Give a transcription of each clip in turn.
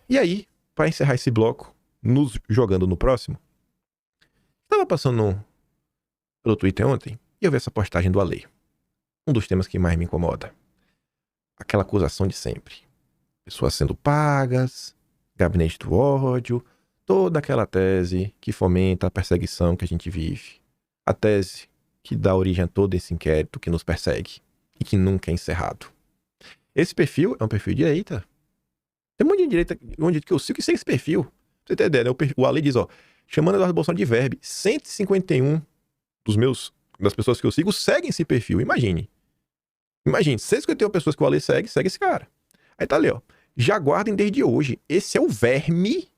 E aí, para encerrar esse bloco, nos jogando no próximo, estava passando pelo Twitter ontem e eu vi essa postagem do Ale. Um dos temas que mais me incomoda. Aquela acusação de sempre. Pessoas sendo pagas, gabinete do ódio, toda aquela tese que fomenta a perseguição que a gente vive. A tese que dá origem a todo esse inquérito que nos persegue e que nunca é encerrado. Esse perfil é um perfil de direita. Tem um monte de direita que eu sigo que segue esse perfil. Pra você ter ideia, né? O Ale diz, ó, chamando Eduardo Bolsonaro de verbe, 151 das pessoas que eu sigo seguem esse perfil. Imagine, 151 pessoas que o Ale segue esse cara. Aí tá ali, ó. Já guardem desde hoje. Esse é o verme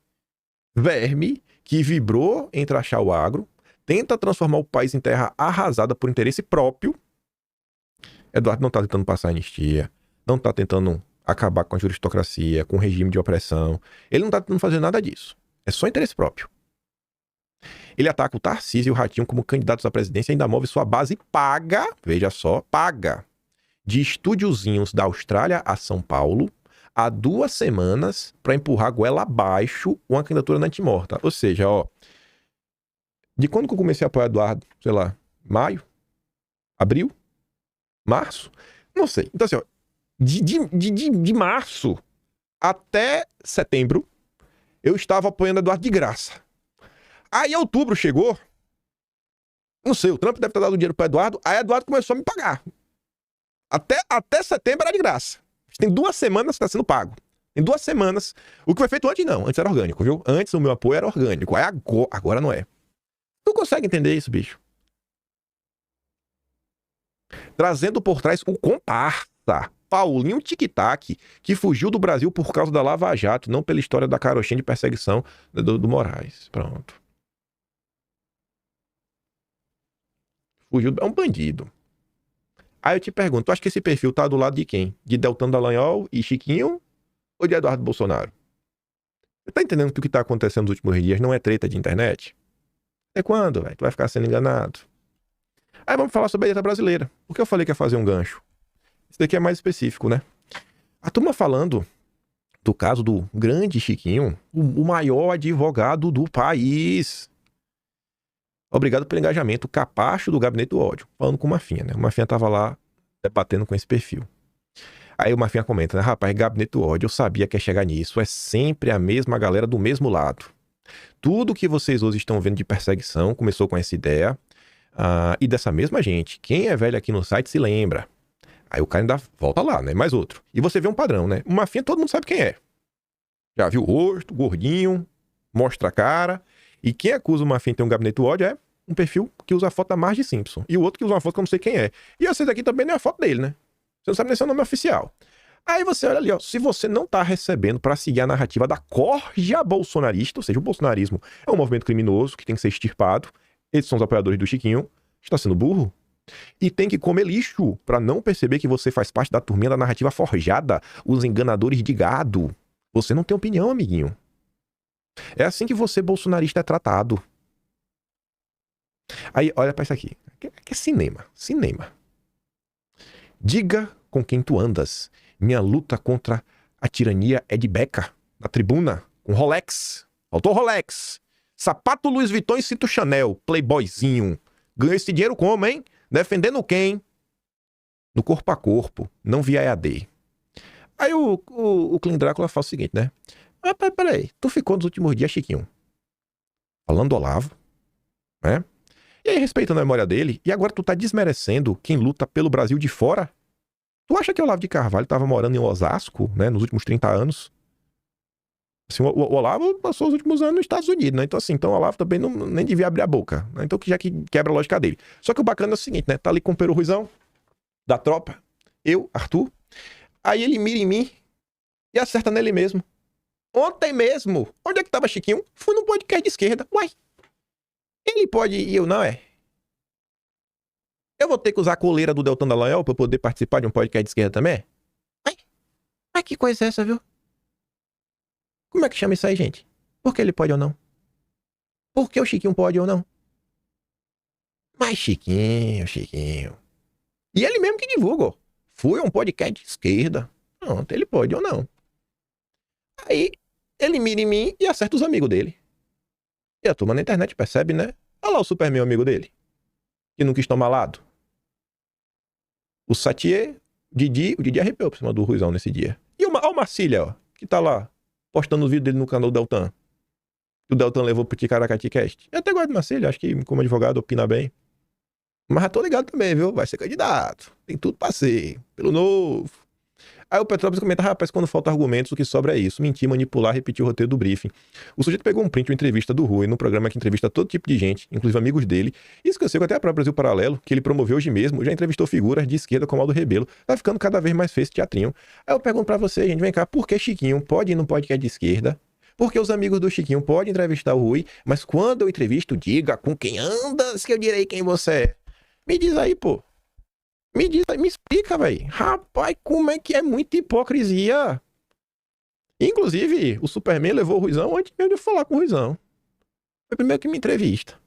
que vibrou em trachar o agro, tenta transformar o país em terra arrasada por interesse próprio. Eduardo não tá tentando passar anistia, não tá tentando acabar com a juristocracia, com o regime de opressão. Ele não tá tentando fazer nada disso. É só interesse próprio. Ele ataca o Tarcísio e o Ratinho como candidatos à presidência e ainda move sua base paga, veja só, paga, de estúdiozinhos da Austrália a São Paulo, há 2 semanas, para empurrar a goela abaixo uma candidatura antimorta. Ou seja, ó, de quando que eu comecei a apoiar Eduardo? Sei lá, maio? Abril? Março? Não sei. Então assim, ó, de março até setembro, eu estava apoiando Eduardo de graça. Aí outubro chegou, não sei, o Trump deve ter dado dinheiro para Eduardo, aí Eduardo começou a me pagar. Até setembro era de graça. Tem 2 semanas que está sendo pago. Tem 2 semanas. O que foi feito antes, não. Antes era orgânico, viu? Antes o meu apoio era orgânico. Aí agora não é. Tu consegue entender isso, bicho? Trazendo por trás o comparsa. Paulinho Tic-Tac, que fugiu do Brasil por causa da Lava Jato, não pela história da carochinha de perseguição do Moraes. Pronto. Fugiu, é um bandido. Aí eu te pergunto, tu acha que esse perfil tá do lado de quem? De Deltan Dallagnol e Chiquinho? Ou de Eduardo Bolsonaro? Você tá entendendo que o que tá acontecendo nos últimos dias não é treta de internet? É quando, velho? Tu vai ficar sendo enganado. Aí vamos falar sobre a direita brasileira. Por que eu falei que ia fazer um gancho? Isso daqui é mais específico, né? A turma falando do caso do grande Chiquinho, o maior advogado do país. Obrigado pelo engajamento, o capacho do gabinete do ódio. Falando com o Mafinha, né? O Mafinha tava lá debatendo com esse perfil. Aí o Mafinha comenta, né? Rapaz, gabinete do ódio, eu sabia que ia chegar nisso. É sempre a mesma galera do mesmo lado. Tudo que vocês hoje estão vendo de perseguição começou com essa ideia. E dessa mesma gente. Quem é velho aqui no site se lembra. Aí o cara ainda volta lá, né? Mais outro. E você vê um padrão, né? O Mafinha todo mundo sabe quem é. Já viu o rosto, gordinho, mostra a cara. E quem acusa o Mafinha de ter um gabinete do ódio é um perfil que usa a foto da Marge Simpson. E o outro que usa uma foto que eu não sei quem é. E essa daqui também não é a foto dele, né? Você não sabe nem seu nome oficial. Aí você olha ali, ó. Se você não tá recebendo pra seguir a narrativa da corja bolsonarista, ou seja, o bolsonarismo é um movimento criminoso que tem que ser extirpado. Esses são os apoiadores do Chiquinho. Está sendo burro. E tem que comer lixo pra não perceber que você faz parte da turminha da narrativa forjada, os enganadores de gado. Você não tem opinião, amiguinho. É assim que você, bolsonarista, é tratado. Aí, olha pra isso aqui. Que é cinema. Cinema. Diga com quem tu andas. Minha luta contra a tirania é de beca. Na tribuna. Com Rolex. Faltou Rolex. Sapato Louis Vuitton e cinto Chanel. Playboyzinho. Ganhou esse dinheiro como, hein? Defendendo quem? No corpo a corpo. Não via EAD. Aí o Clean Drácula fala o seguinte, né? Ah, peraí. Tu ficou nos últimos dias, Chiquinho, falando do Olavo, né? E aí, respeitando a memória dele, e agora tu tá desmerecendo quem luta pelo Brasil de fora? Tu acha que o Olavo de Carvalho tava morando em Osasco, né, nos últimos 30 anos? Assim, o Olavo passou os últimos anos nos Estados Unidos, né? Então, assim, então o Olavo também nem devia abrir a boca, né? Então, já que quebra a lógica dele. Só que o bacana é o seguinte, né? Tá ali com o Peru Ruizão, da tropa, eu, Arthur, aí ele mira em mim e acerta nele mesmo. Ontem mesmo, onde é que tava Chiquinho? Fui num podcast de esquerda. Uai, ele pode e eu não, é? Eu vou ter que usar a coleira do Deltan Dallagnol pra poder participar de um podcast de esquerda também? Ai, que coisa é essa, viu? Como é que chama isso aí, gente? Por que ele pode ou não? Por que o Chiquinho pode ou não? Mas Chiquinho. E ele mesmo que divulga, ó. Fui a um podcast de esquerda. Pronto, ele pode ou não. Aí, ele mira em mim e acerta os amigos dele. E a turma na internet percebe, né? Olha lá o Superman, amigo dele, que não quis tomar lado. O Satier, o Didi arrepiou por cima do Ruizão nesse dia. E o Marcília, ó, que tá lá, postando o vídeo dele no canal do Deltan. Que o Deltan levou pro Ticaracati Cast. Eu até gosto de Marcília, acho que como advogado opina bem. Mas já tô ligado também, viu? Vai ser candidato. Tem tudo pra ser. Pelo Novo. Aí o Petrópolis comenta, rapaz, quando falta argumentos, o que sobra é isso. Mentir, manipular, repetir o roteiro do briefing. O sujeito pegou um print de uma entrevista do Rui, num programa que entrevista todo tipo de gente, inclusive amigos dele. E esqueceu que até a própria Brasil Paralelo, que ele promoveu hoje mesmo, já entrevistou figuras de esquerda como Aldo Rebelo. Tá ficando cada vez mais feio esse teatrinho. Aí eu pergunto pra você, gente, vem cá, por que Chiquinho pode ir num podcast de esquerda? Porque os amigos do Chiquinho podem entrevistar o Rui, mas quando eu entrevisto, diga com quem andas que eu direi quem você é. Me diz aí, pô. Me diz aí, me explica, velho. Rapaz, como é que é muita hipocrisia? Inclusive, o Superman levou o Ruizão antes mesmo de eu falar com o Ruizão. Foi o primeiro que me entrevista.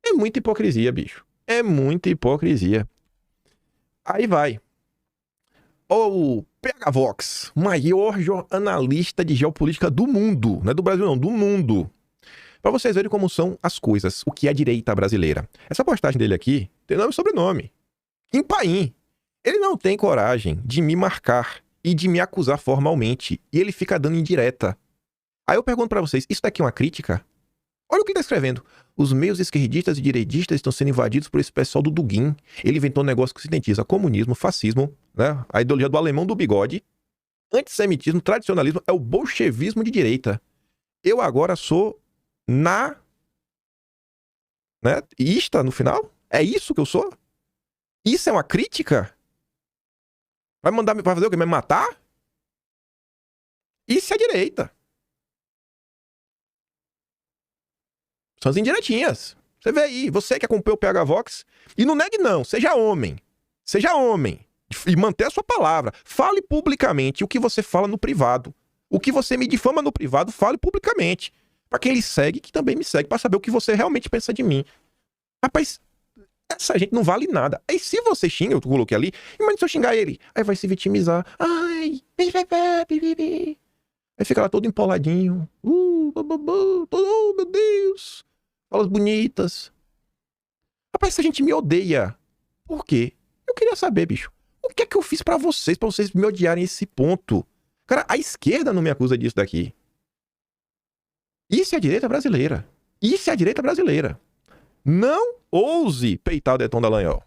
É muita hipocrisia, bicho. É muita hipocrisia. Aí vai. O PH Vox, maior analista de geopolítica do mundo. Não é do Brasil, não, do mundo. Pra vocês verem como são as coisas, o que é a direita brasileira. Essa postagem dele aqui tem nome e sobrenome. Kim Paim. Ele não tem coragem de me marcar e de me acusar formalmente. E ele fica dando indireta. Aí eu pergunto pra vocês, isso daqui é uma crítica? Olha o que ele tá escrevendo. Os meios esquerdistas e direitistas estão sendo invadidos por esse pessoal do Dugin. Ele inventou um negócio que sintetiza comunismo, fascismo, né? A ideologia do alemão do bigode. Antissemitismo, tradicionalismo, é o bolchevismo de direita. Eu agora sou né? Ista no final? É isso que eu sou? Isso é uma crítica? Vai fazer o quê? Vai me matar? Isso é direita. São as indiretinhas. Você vê aí, você que acompanha o PH Vox, e não negue não, seja homem. Seja homem. E mantenha a sua palavra. Fale publicamente o que você fala no privado. O que você me difama no privado, fale publicamente. Pra quem ele segue, que também me segue, pra saber o que você realmente pensa de mim. Rapaz, essa gente não vale nada. Aí se você xinga, eu coloquei ali, imagina se eu xingar ele. Aí vai se vitimizar. Ai, aí fica lá todo empoladinho. Oh, meu Deus. Falas bonitas. Rapaz, essa gente me odeia. Por quê? Eu queria saber, bicho. O que é que eu fiz pra vocês me odiarem esse ponto? Cara, a esquerda não me acusa disso daqui. Isso é a direita brasileira. Isso é a direita brasileira. Não ouse peitar o Detão Dallagnol.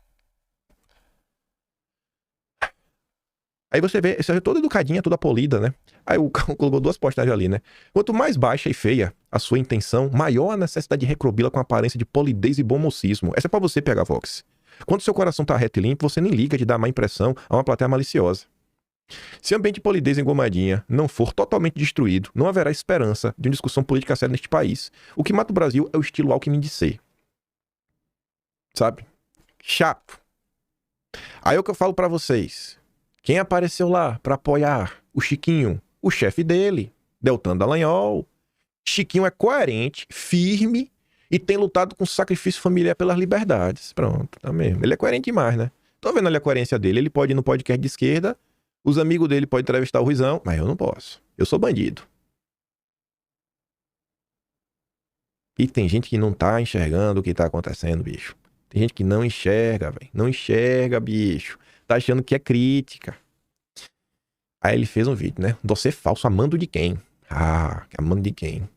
Aí você vê, isso é toda educadinha, toda polida, né? Aí o cara colocou duas postagens ali, né? Quanto mais baixa e feia a sua intenção, maior a necessidade de recobri-la com aparência de polidez e bom mocismo. Essa é pra você, PH Vox. Quando seu coração tá reto e limpo, você nem liga de dar má impressão a uma plateia maliciosa. Se o ambiente de polidez engomadinha não for totalmente destruído, não haverá esperança de uma discussão política séria neste país. O que mata o Brasil é o estilo Alckmin de ser. Sabe? Chato. Aí é o que eu falo pra vocês. Quem apareceu lá pra apoiar o Chiquinho? O chefe dele, Deltan Dallagnol. Chiquinho é coerente, firme e tem lutado com sacrifício familiar pelas liberdades. Pronto, tá mesmo. Ele é coerente demais, né? Tô vendo ali a coerência dele. Ele pode ir no podcast de esquerda, os amigos dele podem entrevistar o Ruizão, mas eu não posso. Eu sou bandido. E tem gente que não tá enxergando o que tá acontecendo, bicho. Tem gente que não enxerga, velho. Não enxerga, bicho. Tá achando que é crítica. Aí ele fez um vídeo, né? Dossiê falso, amando de quem? Ah, amando de quem?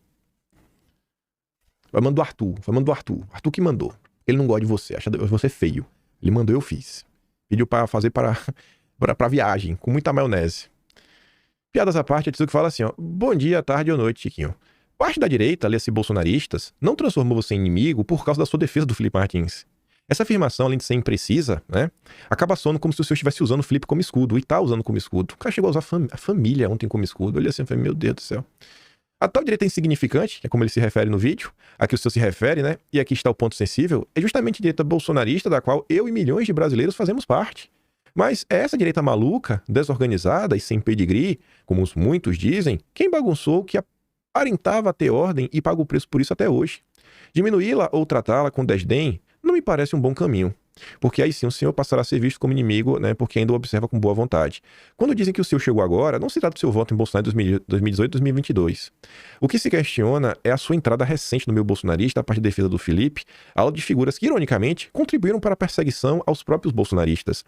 Foi amando do Arthur. Foi amando do Arthur. Arthur que mandou. Ele não gosta de você, acha você feio. Ele mandou, eu fiz. Pediu pra fazer pra viagem, com muita maionese. Piadas à parte, a Tsuki fala assim, ó. Bom dia, tarde ou noite, Chiquinho. Parte da direita, ali, bolsonaristas, não transformou você em inimigo por causa da sua defesa do Felipe Martins. Essa afirmação, além de ser imprecisa, né, acaba soando como se o senhor estivesse usando o Felipe como escudo, e tá usando como escudo. O cara chegou a usar a família ontem como escudo. Eu olhei assim e falei, meu Deus do céu. A tal direita insignificante, que é como ele se refere no vídeo, a que o senhor se refere, né, e aqui está o ponto sensível, é justamente a direita bolsonarista da qual eu e milhões de brasileiros fazemos parte. Mas é essa direita maluca, desorganizada e sem pedigree, como muitos dizem, quem bagunçou que aparentava ter ordem e paga o preço por isso até hoje. Diminuí-la ou tratá-la com desdém não me parece um bom caminho. porque aí sim o senhor passará a ser visto como inimigo, né, porque ainda o observa com boa vontade. Quando dizem que o senhor chegou agora, não se trata do seu voto em Bolsonaro em 2018 e 2022. O que se questiona é a sua entrada recente no meio bolsonarista a partir da defesa do Felipe, ao de figuras que, ironicamente, contribuíram para a perseguição aos próprios bolsonaristas.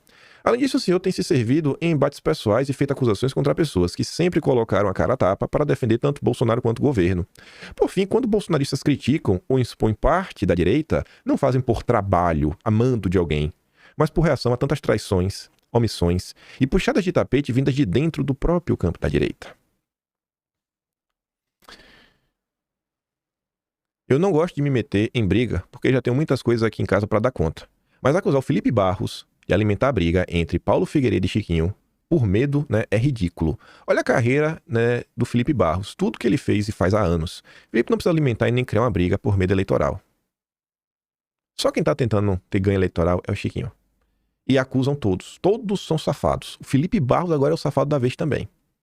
Além disso, o senhor tem se servido em embates pessoais e feito acusações contra pessoas que sempre colocaram a cara a tapa para defender tanto Bolsonaro quanto o governo. Por fim, quando bolsonaristas criticam ou expõem parte da direita, não fazem por trabalho, amando de alguém, mas por reação a tantas traições, omissões e puxadas de tapete vindas de dentro do próprio campo da direita. Eu não gosto de me meter em briga, porque já tenho muitas coisas aqui em casa para dar conta. Mas acusar o Felipe Barros de alimentar a briga entre Paulo Figueiredo e Chiquinho por medo, né, é ridículo. Olha a carreira, né, do Felipe Barros, tudo que ele fez e faz há anos. Felipe não precisa alimentar e nem criar uma briga por medo eleitoral. Só quem tá tentando ter ganho eleitoral é o Chiquinho. E acusam todos. Todos são safados. O Felipe Barros agora é o safado da vez também.